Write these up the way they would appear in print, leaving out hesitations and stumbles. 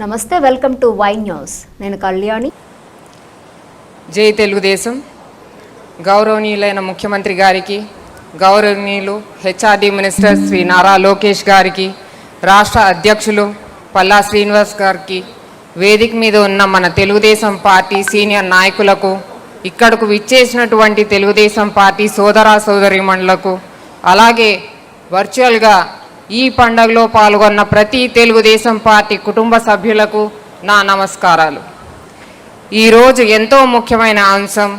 నమస్తే, welcome to Y news. నేను కళ్యాణి. జై తెలుగుదేశం. గౌరవనీయులైన ముఖ్యమంత్రి గారికి, గౌరవనీయులు హెచ్ఆర్డి మినిస్టర్ శ్రీ నారా లోకేష్ గారికి, రాష్ట్ర అధ్యక్షులు పల్లా శ్రీనివాస్ గారికి, వేదిక మీద ఉన్న మన తెలుగుదేశం పార్టీ సీనియర్ నాయకులకు, ఇక్కడకు విచ్చేసినటువంటి తెలుగుదేశం పార్టీ సోదర సోదరీమణులకు, అలాగే వర్చువల్గా ఈ పండుగలో పాల్గొన్న ప్రతి తెలుగుదేశం పార్టీ కుటుంబ సభ్యులకు నా నమస్కారాలు. ఈరోజు ఎంతో ముఖ్యమైన అంశం,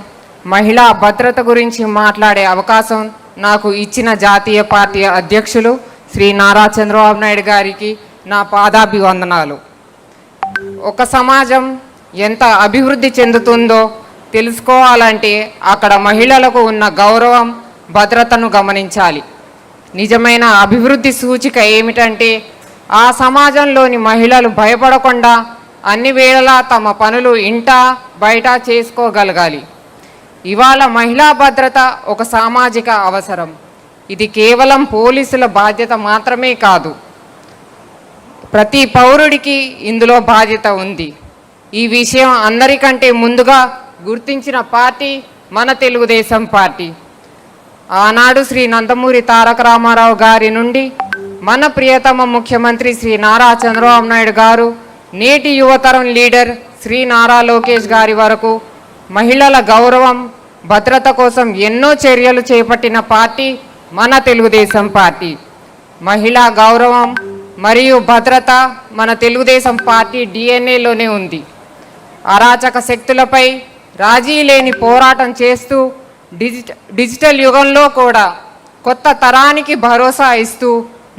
మహిళా భద్రత గురించి మాట్లాడే అవకాశం నాకు ఇచ్చిన జాతీయ పార్టీ అధ్యక్షులు శ్రీ నారా చంద్రబాబు నాయుడు గారికి నా పాదాభివందనాలు. ఒక సమాజం ఎంత అభివృద్ధి చెందుతుందో తెలుసుకోవాలంటే అక్కడ మహిళలకు ఉన్న గౌరవం, భద్రతను గమనించాలి. నిజమైన అభివృద్ధి సూచిక ఏమిటంటే ఆ సమాజంలోని మహిళలు భయపడకుండా అన్ని వేళలా తమ పనులు ఇంట బయట చేసుకోగలగాలి. ఇవాళ మహిళా భద్రత ఒక సామాజిక అవసరం. ఇది కేవలం పోలీసుల బాధ్యత మాత్రమే కాదు, ప్రతి పౌరుడికి ఇందులో బాధ్యత ఉంది. ఈ విషయం అందరికంటే ముందుగా గుర్తించిన పార్టీ మన తెలుగుదేశం పార్టీ. ఆనాడు శ్రీ నందమూరి తారక రామారావు గారి నుండి మన ప్రియతమ ముఖ్యమంత్రి శ్రీ నారా చంద్రబాబు నాయుడు గారు, నేటి యువతరం లీడర్ శ్రీ నారా లోకేష్ గారి వరకు మహిళల గౌరవం, భద్రత కోసం ఎన్నో చర్యలు చేపట్టిన పార్టీ మన తెలుగుదేశం పార్టీ. మహిళా గౌరవం మరియు భద్రత మన తెలుగుదేశం పార్టీ డిఎన్ఏలోనే ఉంది. అరాచక శక్తులపై రాజీ లేని పోరాటం చేస్తూ డిజిటల్ యుగంలో కూడా కొత్త తరానికి భరోసా ఇస్తూ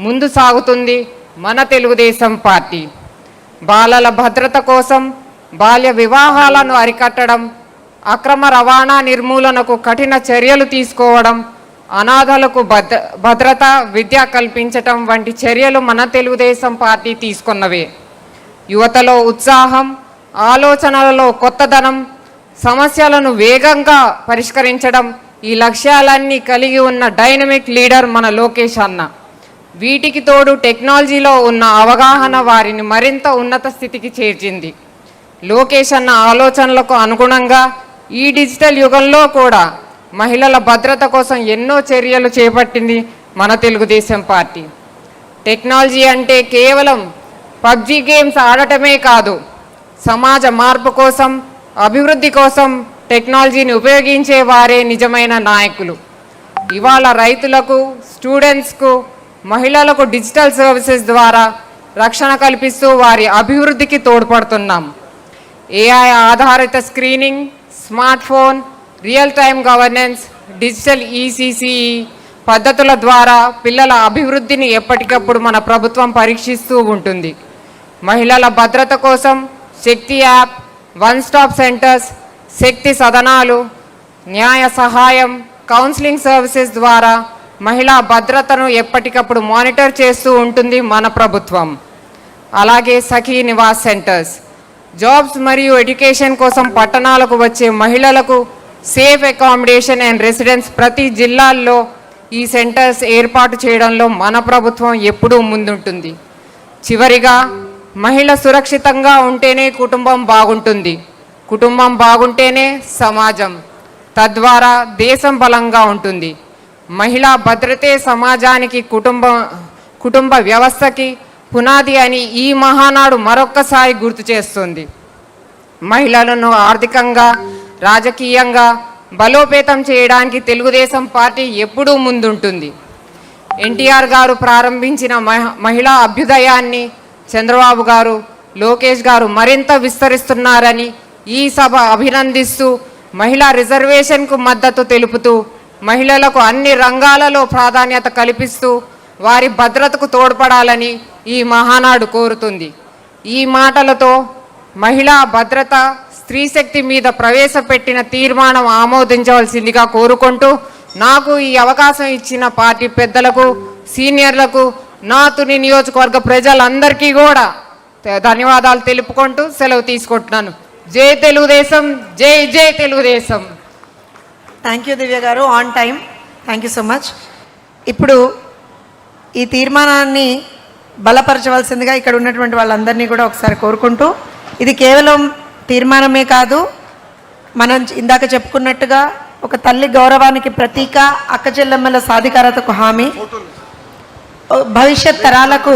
ముందు సాగుతుంది మన తెలుగుదేశం పార్టీ. బాలల భద్రత కోసం బాల్య వివాహాలను అరికట్టడం, అక్రమ రవాణా నిర్మూలనకు కఠిన చర్యలు తీసుకోవడం, అనాథలకు భద్రత, విద్య కల్పించటం వంటి చర్యలు మన తెలుగుదేశం పార్టీ తీసుకున్నవే. యువతలో ఉత్సాహం, ఆలోచనలలో కొత్తదనం, సమస్యలను వేగంగా పరిష్కరించడం, ఈ లక్ష్యాలన్నీ కలిగి ఉన్న డైనమిక్ లీడర్ మన లోకేష్ అన్న. వీటికి తోడు టెక్నాలజీలో ఉన్న అవగాహన వారిని మరింత ఉన్నత స్థితికి చేర్చింది. లోకేష్ అన్న ఆలోచనలకు అనుగుణంగా ఈ డిజిటల్ యుగంలో కూడా మహిళల భద్రత కోసం ఎన్నో చర్యలు చేపట్టింది మన తెలుగుదేశం పార్టీ. టెక్నాలజీ అంటే కేవలం పబ్జీ గేమ్స్ ఆడటమే కాదు, సమాజ మార్పు కోసం, అభివృద్ధి కోసం టెక్నాలజీని ఉపయోగించే వారే నిజమైన నాయకులు. ఇవాళ రైతులకు, స్టూడెంట్స్కు, మహిళలకు డిజిటల్ సర్వీసెస్ ద్వారా రక్షణ కల్పిస్తూ వారి అభివృద్ధికి తోడ్పడుతున్నాం. ఏఐ ఆధారిత screening, smart phone, real time governance, digital ECCE పద్ధతుల ద్వారా పిల్లల అభివృద్ధిని ఎప్పటికప్పుడు మన ప్రభుత్వం పరీక్షిస్తూ ఉంటుంది. మహిళల భద్రత కోసం శక్తి యాప్, వన్ స్టాప్ సెంటర్స్, శక్తి సదనాలు, న్యాయ సహాయం, కౌన్సిలింగ్ సర్వీసెస్ ద్వారా మహిళా భద్రతను ఎప్పటికప్పుడు మానిటర్ చేస్తూ ఉంటుంది మన ప్రభుత్వం. అలాగే సఖీ నివాస్ సెంటర్స్, జాబ్స్ మరియు ఎడ్యుకేషన్ కోసం పట్టణాలకు వచ్చే మహిళలకు సేఫ్ అకామిడేషన్ అండ్ రెసిడెన్స్ ప్రతి జిల్లాల్లో ఈ సెంటర్స్ ఏర్పాటు చేయడంలో మన ప్రభుత్వం ఎప్పుడూ ముందుంటుంది. చివరిగా, మహిళ సురక్షితంగా ఉంటేనే కుటుంబం బాగుంటుంది, కుటుంబం బాగుంటేనే సమాజం, తద్వారా దేశం బలంగా ఉంటుంది. మహిళా భద్రతే సమాజానికి, కుటుంబ వ్యవస్థకి పునాది అని ఈ మహానాడు మరొక్కసారి గుర్తు చేస్తుంది. మహిళలను ఆర్థికంగా, రాజకీయంగా బలోపేతం చేయడానికి తెలుగుదేశం పార్టీ ఎప్పుడూ ముందుంటుంది. ఎన్టీఆర్ గారు ప్రారంభించిన మహిళా అభ్యుదయాన్ని చంద్రబాబు గారు, లోకేష్ గారు మరింత విస్తరిస్తున్నారని ఈ సభ అభినందిస్తూ, మహిళా రిజర్వేషన్కు మద్దతు తెలుపుతూ, మహిళలకు అన్ని రంగాలలో ప్రాధాన్యత కల్పిస్తూ వారి భద్రతకు తోడ్పడాలని ఈ మహానాడు కోరుతుంది. ఈ మాటలతో మహిళా భద్రత, స్త్రీశక్తి మీద ప్రవేశపెట్టిన తీర్మానం ఆమోదించవలసిందిగా కోరుకుంటూ, నాకు ఈ అవకాశం ఇచ్చిన పార్టీ పెద్దలకు, సీనియర్లకు, నా తుని నియోజకవర్గ ప్రజలందరికీ కూడా ధన్యవాదాలు తెలుపుకుంటూ సెలవు తీసుకుంటున్నాను. జై తెలుగుదేశం, జై జై తెలుగుదేశం. థ్యాంక్ యూ దివ్య గారు, on time. Thank you so much. ఇప్పుడు ఈ తీర్మానాన్ని బలపరచవలసిందిగా ఇక్కడ ఉన్నటువంటి వాళ్ళందరినీ కూడా ఒకసారి కోరుకుంటూ, ఇది కేవలం తీర్మానమే కాదు, మనం ఇందాక చెప్పుకున్నట్టుగా ఒక తల్లి గౌరవానికి ప్రతీక, అక్క చెల్లెమ్మల సాధికారతకు హామీ, భవిష్యత్ తరాలకు